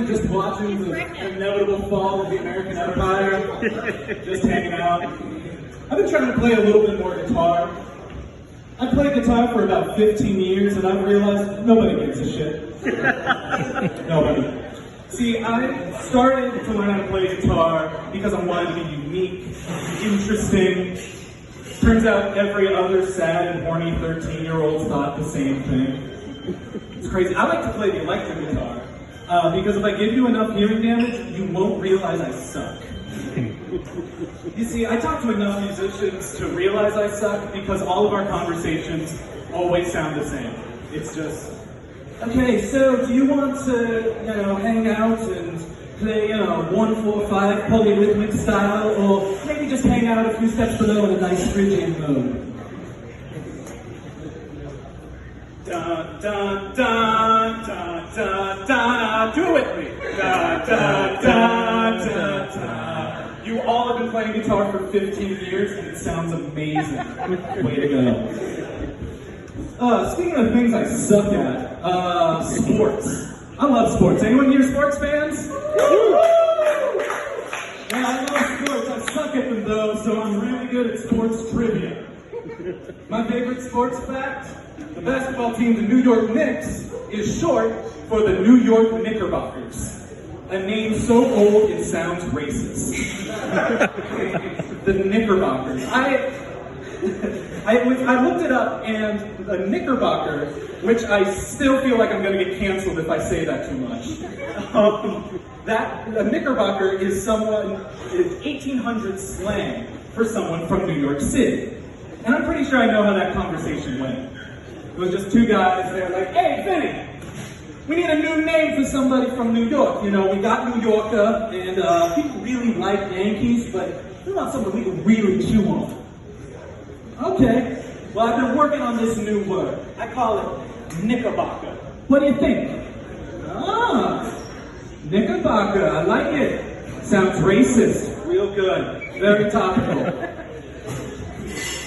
just watching the inevitable fall of the American Empire, just hanging out. I've been trying to play a little bit more guitar. I played guitar for about 15 years and I've realized nobody gives a shit. Nobody. See, I started to learn how to play guitar because I wanted to be unique, interesting. Turns out every other sad and horny 13-year-old thought the same thing. It's crazy. I like to play the electric guitar because if I give you enough hearing damage, you won't realize I suck. You see, I talk to enough musicians to realize I suck because all of our conversations always sound the same. It's just, okay, so do you want to, hang out and play, 1-4-5 polyrhythmic style, or maybe just hang out a few steps below in a nice Phrygian mode? Dun, dun, dun, dun, dun, dun. Do it with me. Dun, dun, dun, dun, dun. You all have been playing guitar for 15 years and it sounds amazing. Way to go. Speaking of things I suck at, sports. I love sports. Anyone here sports fans? Yeah, I love sports. I suck at them though, so I'm really good at sports trivia. My favorite sports fact? The basketball team, the New York Knicks, is short for the New York Knickerbockers. A name so old it sounds racist. The Knickerbockers. I looked it up, and a Knickerbocker, which I still feel like I'm going to get canceled if I say that too much. A Knickerbocker is 1800 slang for someone from New York City. And I'm pretty sure I know how that conversation went. It was just two guys, they were like, hey, Vinny, we need a new name for somebody from New York. We got New Yorker, and people really like Yankees, but we want someone we can really chew on. Okay, well, I've been working on this new word. I call it Knickerbocker. What do you think? Knickerbocker, I like it. Sounds racist, real good, very topical.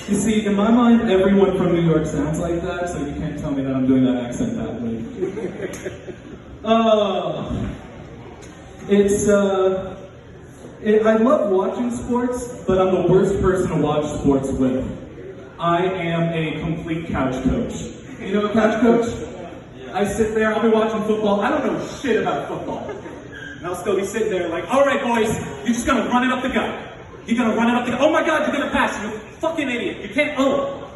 You see, in my mind, everyone from New York sounds like that, so you can't tell me that I'm doing that accent that way. I love watching sports, but I'm the worst person to watch sports with. I am a complete couch coach. You know a couch coach? I sit there, I'll be watching football, I don't know shit about football. And I'll still be sitting there like, all right boys, you're just gonna run it up the gut. You're gonna run it up the gut. Oh my God, you're gonna pass, you fucking idiot. You can't, oh,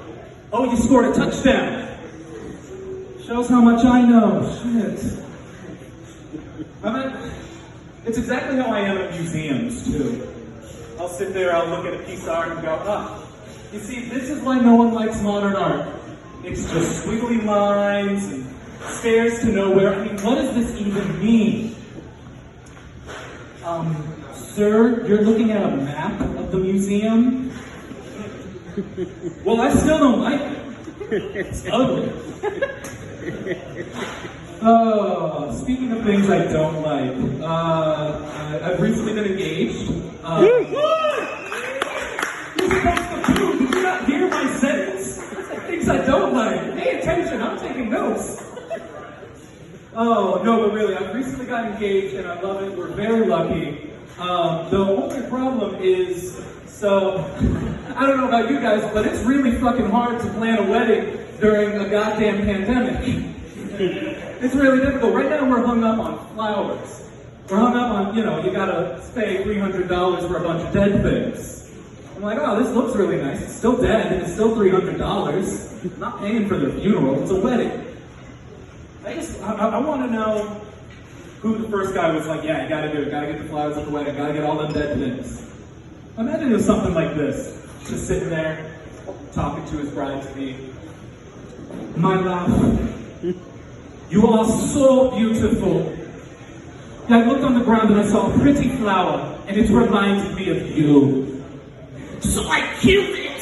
you scored a touchdown. Shows how much I know, shit. It's exactly how I am at museums too. I'll sit there, I'll look at a piece of art and go, you see, this is why no one likes modern art. It's just squiggly lines and stairs to nowhere. I mean, what does this even mean? Sir, you're looking at a map of the museum? Well, I still don't like it. It's ugly. Speaking of things I don't like, I've recently been engaged. You're supposed to do. Did you not hear my sentence? Things I don't like. Pay attention, I'm taking notes. Oh, no, but really, I've recently got engaged and I love it. We're very lucky. The only problem is, I don't know about you guys, but it's really fucking hard to plan a wedding during a goddamn pandemic. It's really difficult. Right now we're hung up on flowers. We're hung up on, you gotta pay $300 for a bunch of dead things. I'm like, oh, this looks really nice. It's still dead, and it's still $300. I'm not paying for their funeral, it's a wedding. I want to know who the first guy was like, yeah, you gotta do it. Gotta get the flowers at the wedding. Gotta get all them dead things. Imagine it was something like this. Just sitting there, talking to his bride-to-be. My love, you are so beautiful. I looked on the ground and I saw a pretty flower, and it reminded me of you. So I killed it.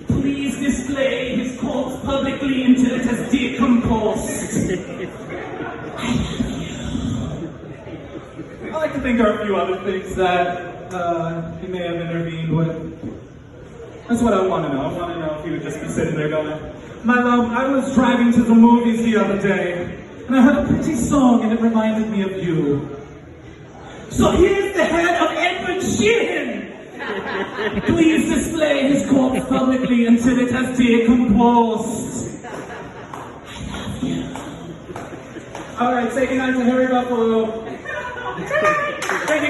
Please display his corpse publicly until it has decomposed. I like to think there are a few other things that he may have intervened with. That's what I want to know. I want to know if he would just be sitting there going, my love, I was driving to the movies the other day, and I heard a pretty song and it reminded me of you. So here's the head of Edward Sheehan. Please display his corpse publicly until it has decomposed. I love you. All right, say goodnight to Harry Buffalo. Thank you guys.